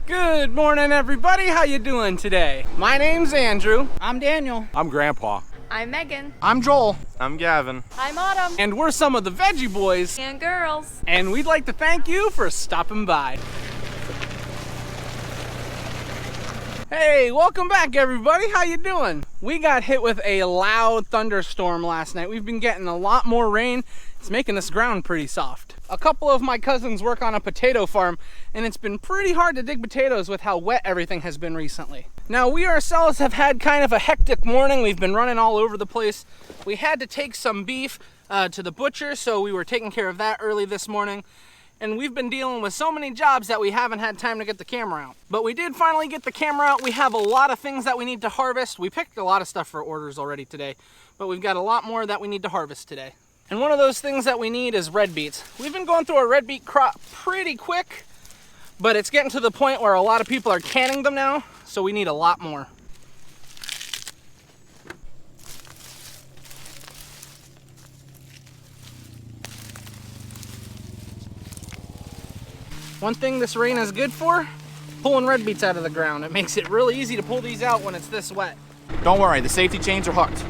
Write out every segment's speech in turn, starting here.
Good morning, everybody. How you doing today? My name's Andrew. I'm Daniel. I'm Grandpa. I'm Megan. I'm Joel. I'm Gavin. I'm Autumn. And we're some of the Veggie Boys. And girls. And we'd like to thank you for stopping by. Hey, welcome back, everybody. How you doing? We got hit with a loud thunderstorm last night. We've been getting a lot more rain. It's making this ground pretty soft. A couple of my cousins work on a potato farm, and it's been pretty hard to dig potatoes with how wet everything has been recently. Now, we ourselves have had kind of a hectic morning. We've been running all over the place. We had to take some beef to the butcher, so we were taking care of that early this morning. And we've been dealing with so many jobs that we haven't had time to get the camera out. But we did finally get the camera out. We have a lot of things that we need to harvest. We picked a lot of stuff for orders already today, but we've got a lot more that we need to harvest today. And one of those things that we need is red beets. We've been going through our red beet crop pretty quick, but it's getting to the point where a lot of people are canning them now, so we need a lot more. One thing this rain is good for, pulling red beets out of the ground. It makes it really easy to pull these out when it's this wet. Don't worry, the safety chains are hooked.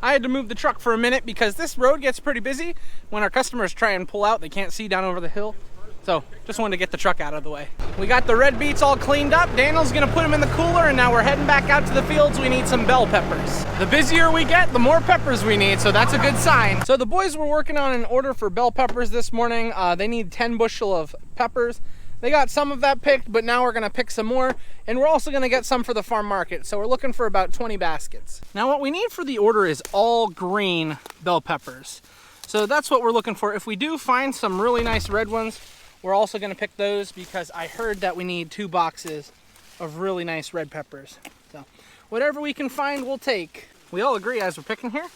I had to move the truck for a minute because this road gets pretty busy. When our customers try and pull out, they can't see down over the hill. So just wanted to get the truck out of the way. We got the red beets all cleaned up. Daniel's gonna put them in the cooler, and now we're heading back out to the fields. We need some bell peppers. The busier we get, the more peppers we need, so that's a good sign. So the boys were working on an order for bell peppers this morning. They need 10 bushel of peppers. They got some of that picked, but now we're gonna pick some more, and we're also gonna get some for the farm market. So we're looking for about 20 baskets. Now what we need for the order is all green bell peppers. So that's what we're looking for. If we do find some really nice red ones, we're also gonna pick those because I heard that we need 2 boxes of really nice red peppers. So whatever we can find, we'll take. We all agree as we're picking here,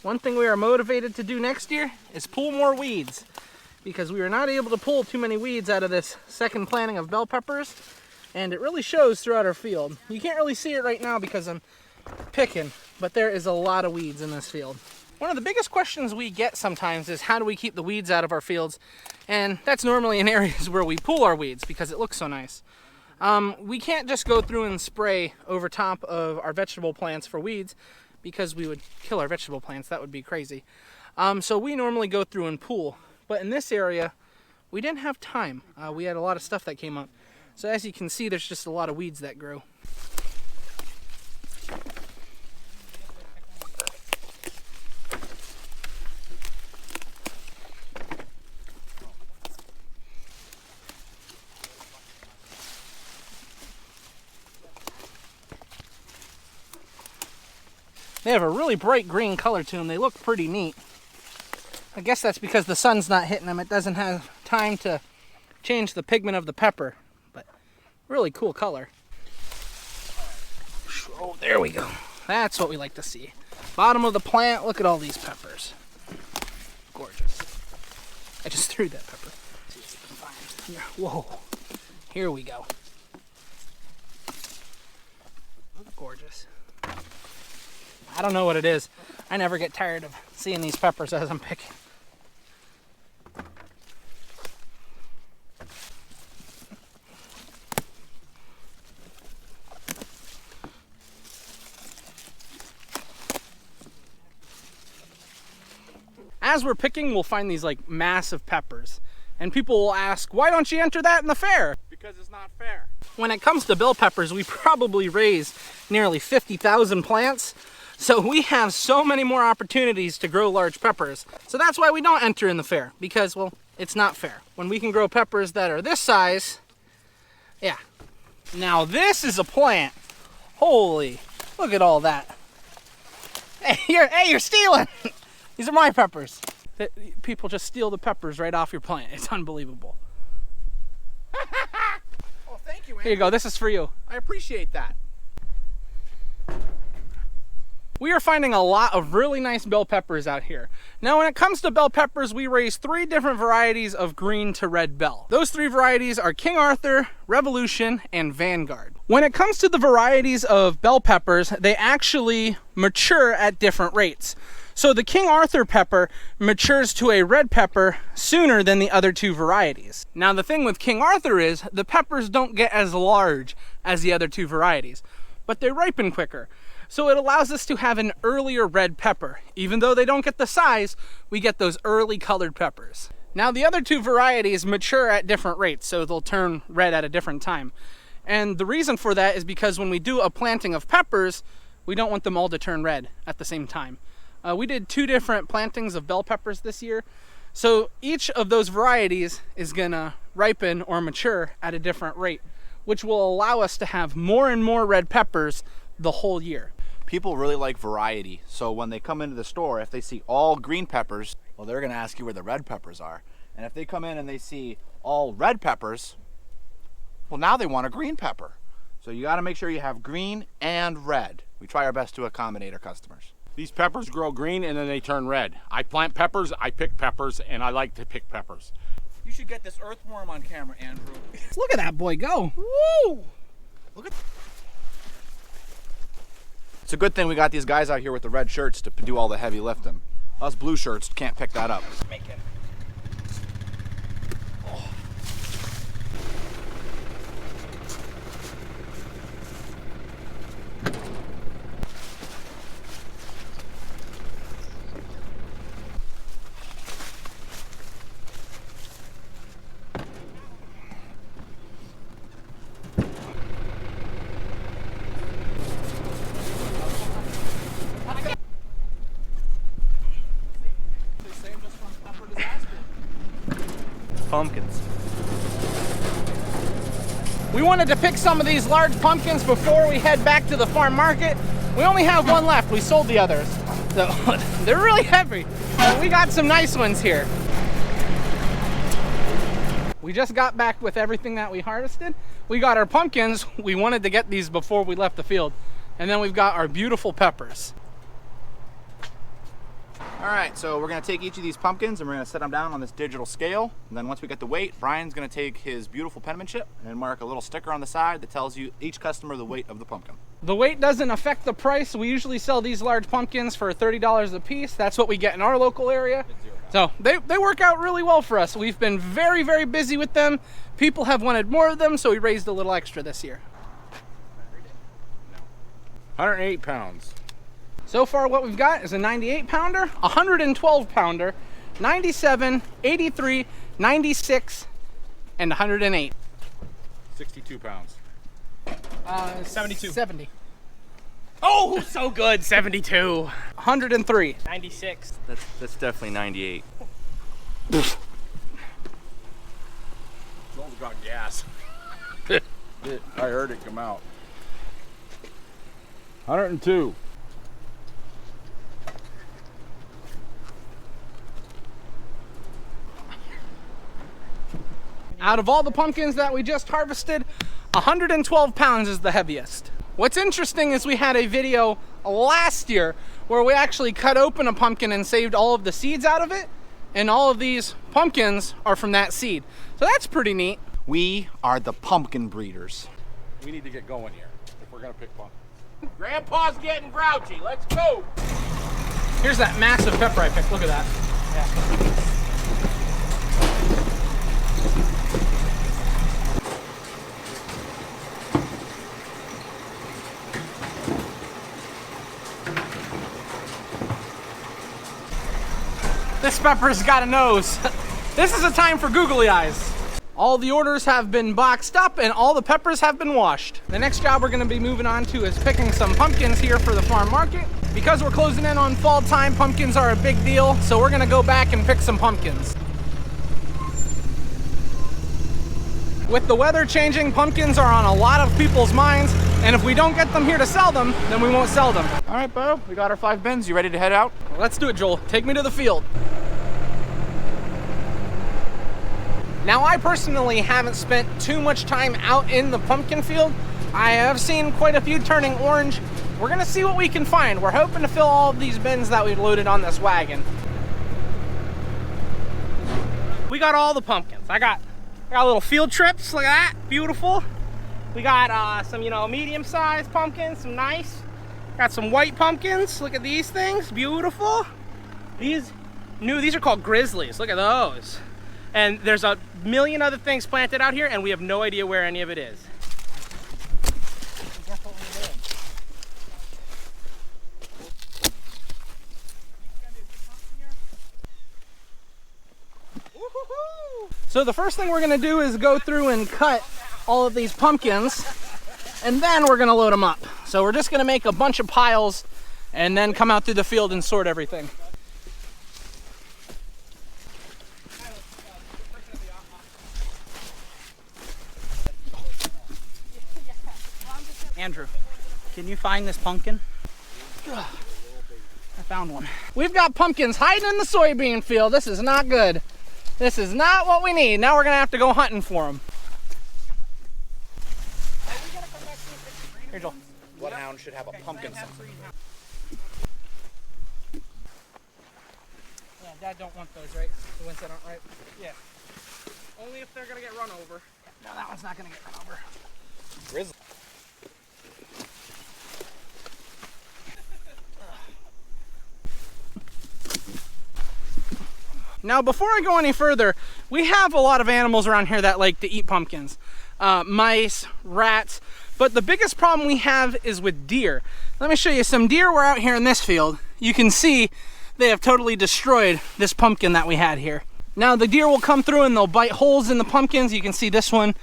one thing we are motivated to do next year is pull more weeds, because we were not able to pull too many weeds out of this second planting of bell peppers, and it really shows throughout our field. You can't really see it right now because I'm picking, but there is a lot of weeds in this field. One of the biggest questions we get sometimes is how do we keep the weeds out of our fields? And that's normally in areas where we pull our weeds because it looks so nice. We can't just go through and spray over top of our vegetable plants for weeds because we would kill our vegetable plants. That would be crazy. So we normally go through and pull. But in this area, we didn't have time. We had a lot of stuff that came up. So as you can see, there's just a lot of weeds that grow. They have a really bright green color to them. They look pretty neat. I guess that's because the sun's not hitting them. It doesn't have time to change the pigment of the pepper, but really cool color. Oh, there we go. That's what we like to see. Bottom of the plant, look at all these peppers. Gorgeous. I just threw that pepper. See if we can find it. Whoa, here we go. Gorgeous. I don't know what it is. I never get tired of seeing these peppers as I'm picking. As we're picking, we'll find these like massive peppers. And people will ask, why don't you enter that in the fair? Because it's not fair. When it comes to bell peppers, we probably raise nearly 50,000 plants. So we have so many more opportunities to grow large peppers. So that's why we don't enter in the fair, because, well, it's not fair. When we can grow peppers that are this size, yeah. Now this is a plant. Holy, look at all that. Hey, you're stealing. These are my peppers. People just steal the peppers right off your plant. It's unbelievable. Oh, thank you, Andrew. Here you go, this is for you. I appreciate that. We are finding a lot of really nice bell peppers out here. Now when it comes to bell peppers, we raise 3 different varieties of green to red bell. Those 3 varieties are King Arthur, Revolution, and Vanguard. When it comes to the varieties of bell peppers, they actually mature at different rates. So the King Arthur pepper matures to a red pepper sooner than the other 2 varieties. Now the thing with King Arthur is the peppers don't get as large as the other 2 varieties, but they ripen quicker. So it allows us to have an earlier red pepper. Even though they don't get the size, we get those early colored peppers. Now the other 2 varieties mature at different rates, so they'll turn red at a different time. And the reason for that is because when we do a planting of peppers, we don't want them all to turn red at the same time. We did 2 different plantings of bell peppers this year. So each of those varieties is gonna ripen or mature at a different rate, which will allow us to have more and more red peppers the whole year. People really like variety, so when they come into the store, if they see all green peppers, well, they're gonna ask you where the red peppers are. And if they come in and they see all red peppers, well, now they want a green pepper. So you gotta make sure you have green and red. We try our best to accommodate our customers. These peppers grow green and then they turn red. I plant peppers, I pick peppers, and I like to pick peppers. You should get this earthworm on camera, Andrew. Look at that boy go. Woo! Look at. It's a good thing we got these guys out here with the red shirts to do all the heavy lifting. Us blue shirts can't pick that up. Make it. Pumpkins. We wanted to pick some of these large pumpkins before we head back to the farm market. We only have one left. We sold the others. So they're really heavy. But we got some nice ones here. We just got back with everything that we harvested. We got our pumpkins. We wanted to get these before we left the field. And then we've got our beautiful peppers. All right, so we're gonna take each of these pumpkins and we're gonna set them down on this digital scale. And then once we get the weight, Brian's gonna take his beautiful penmanship and mark a little sticker on the side that tells you each customer the weight of the pumpkin. The weight doesn't affect the price. We usually sell these large pumpkins for $30 a piece. That's what we get in our local area. So they work out really well for us. We've been very, very busy with them. People have wanted more of them, so we raised a little extra this year. 108 pounds. So far what we've got is a 98 pounder, 112 pounder, 97, 83, 96, and 108. 62 pounds. 72. 70. Oh, so good. 72. 103. 96. That's definitely 98. Those got gas. I heard it come out. 102. Out of all the pumpkins that we just harvested, 112 pounds is the heaviest. What's interesting is we had a video last year where we actually cut open a pumpkin and saved all of the seeds out of it, and all of these pumpkins are from that seed. So that's pretty neat. We are the pumpkin breeders. We need to get going here if we're gonna pick pumpkins. Grandpa's getting grouchy. Let's go. Here's that massive pepper I picked. Look at that. Yeah. This pepper's got a nose. This is a time for googly eyes. All the orders have been boxed up and all the peppers have been washed. The next job we're gonna be moving on to is picking some pumpkins here for the farm market. Because we're closing in on fall time, pumpkins are a big deal, so we're gonna go back and pick some pumpkins. With the weather changing, pumpkins are on a lot of people's minds, and if we don't get them here to sell them, then we won't sell them. All right, Bo, we got our 5 bins. You ready to head out? Well, let's do it, Joel. Take me to the field. Now, I personally haven't spent too much time out in the pumpkin field. I have seen quite a few turning orange, we're gonna see what we can find. We're hoping to fill all of these bins that we loaded on this wagon. We got all the pumpkins. I got little field trips, look at that, beautiful. We got some, you know, medium-sized pumpkins, some nice. Got some white pumpkins, look at these things, beautiful. These are called grizzlies, look at those. And there's a million other things planted out here and we have no idea where any of it is. So the first thing we're gonna do is go through and cut all of these pumpkins, and then we're gonna load them up. So we're just gonna make a bunch of piles and then come out through the field and sort everything. Andrew, can you find this pumpkin? I found one. We've got pumpkins hiding in the soybean field. This is not good. This is not what we need. Now we're gonna have to go hunting for them. Here, Joel. Bloodhound should have a pumpkin somewhere. Yeah, Dad don't want those, right? The ones that aren't ripe? Yeah. Only if they're gonna get run over. No, that one's not gonna get run over. Grizzly. Now, before I go any further, we have a lot of animals around here that like to eat pumpkins. Mice, rats, but the biggest problem we have is with deer. Let me show you some deer were out here in this field. You can see they have totally destroyed this pumpkin that we had here. Now the deer will come through and they'll bite holes in the pumpkins. You can see this one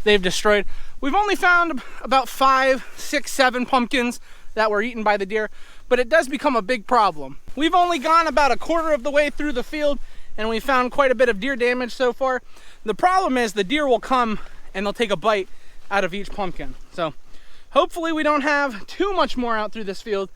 they've destroyed. We've only found about 5, 6, 7 pumpkins that were eaten by the deer, but it does become a big problem. We've only gone about 1/4 of the way through the field and we found quite a bit of deer damage so far. The problem is the deer will come and they'll take a bite out of each pumpkin. So hopefully we don't have too much more out through this field.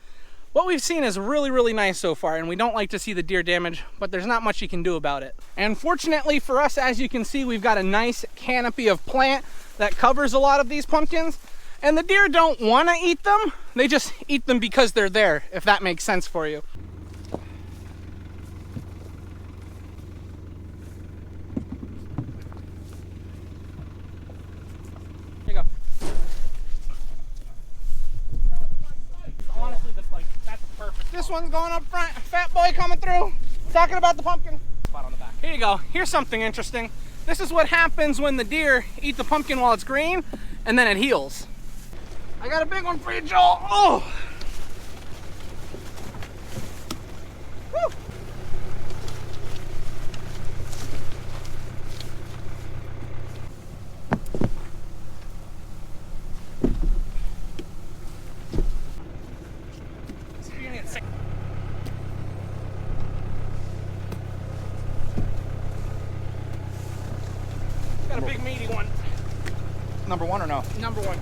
What we've seen is really, really nice so far, and we don't like to see the deer damage, but there's not much you can do about it. And fortunately for us, as you can see, we've got a nice canopy of plant that covers a lot of these pumpkins, and the deer don't want to eat them. They just eat them because they're there, if that makes sense for you. This one's going up front. Fat boy coming through, talking about the pumpkin. Spot on the back. Here you go. Here's something interesting. This is what happens when the deer eat the pumpkin while it's green, and then it heals. I got a big one for you, Joel. Oh! Woo! Got a big meaty one. Number 1 or no? Number 1.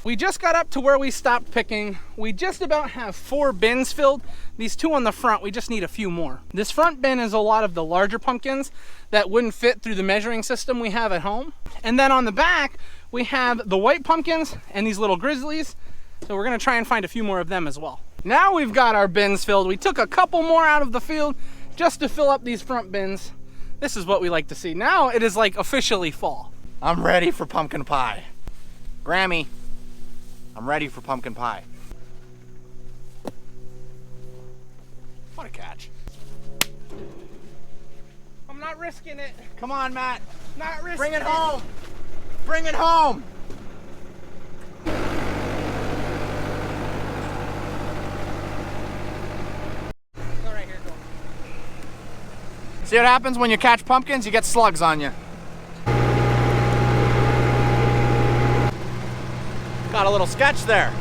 We just got up to where we stopped picking. We just about have 4 bins filled. These 2 on the front, we just need a few more. This front bin is a lot of the larger pumpkins that wouldn't fit through the measuring system we have at home. And then on the back, we have the white pumpkins and these little grizzlies. So we're gonna try and find a few more of them as well. Now we've got our bins filled. We took a couple more out of the field just to fill up these front bins. This is what we like to see. Now it is like officially fall. I'm ready for pumpkin pie. Grammy, I'm ready for pumpkin pie. What a catch. I'm not risking it. Come on, Matt. Not risking it. Bring it home. Bring it home. Go right here, go. See what happens when you catch pumpkins? You get slugs on you. Got a little sketch there.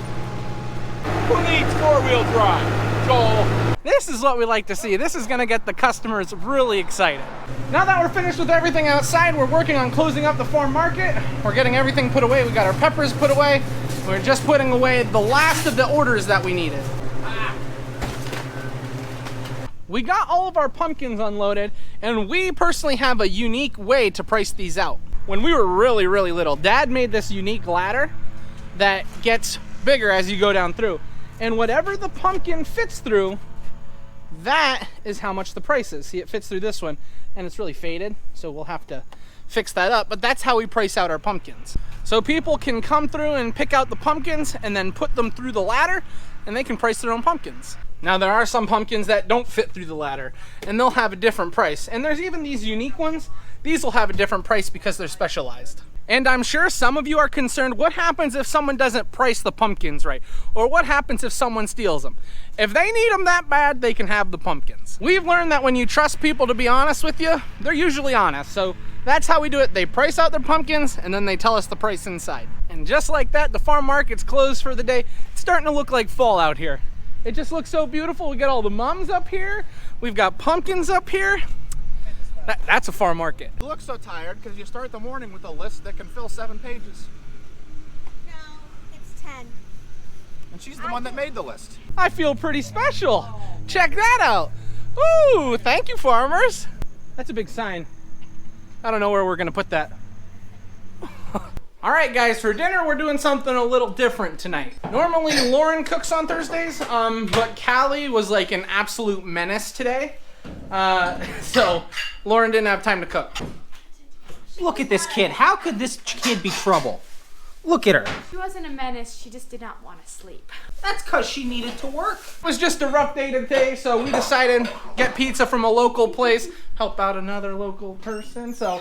Who needs 4-wheel drive? Joel. This is what we like to see. This is gonna get the customers really excited. Now that we're finished with everything outside, we're working on closing up the farm market. We're getting everything put away. We got our peppers put away. We're just putting away the last of the orders that we needed. We got all of our pumpkins unloaded, and we personally have a unique way to price these out. When we were really, really little, Dad made this unique ladder that gets bigger as you go down through. And whatever the pumpkin fits through, that is how much the price is. See, it fits through this one, and it's really faded, so we'll have to fix that up, but that's how we price out our pumpkins. So people can come through and pick out the pumpkins and then put them through the ladder, and they can price their own pumpkins. Now there are some pumpkins that don't fit through the ladder, and they'll have a different price. And there's even these unique ones. These will have a different price because they're specialized. And I'm sure some of you are concerned, what happens if someone doesn't price the pumpkins right? Or what happens if someone steals them? If they need them that bad, they can have the pumpkins. We've learned that when you trust people to be honest with you, they're usually honest. So that's how we do it. They price out their pumpkins, and then they tell us the price inside. And just like that, the farm market's closed for the day. It's starting to look like fall out here. It just looks so beautiful. We got all the mums up here. We've got pumpkins up here. That's a farm market. You look so tired because you start the morning with a list that can fill 7 pages. No, it's 10. And she's the one that made the list. I feel pretty special. Check that out. Ooh, thank you, farmers. That's a big sign. I don't know where we're gonna put that. All right, guys, for dinner, we're doing something a little different tonight. Normally, Lauren cooks on Thursdays, but Callie was like an absolute menace today. So Lauren didn't have time to cook. Look at this kid. How could this kid be trouble? Look at her. She wasn't a menace, she just did not want to sleep. That's because she needed to work. It was just a rough day today, so we decided get pizza from a local place, help out another local person. So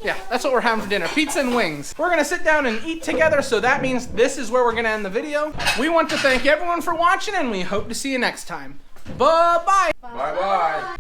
yeah, that's what we're having for dinner, pizza and wings. We're gonna sit down and eat together, so that means this is where we're gonna end the video. We want to thank everyone for watching, and we hope to see you next time. Bye-bye. Bye-bye.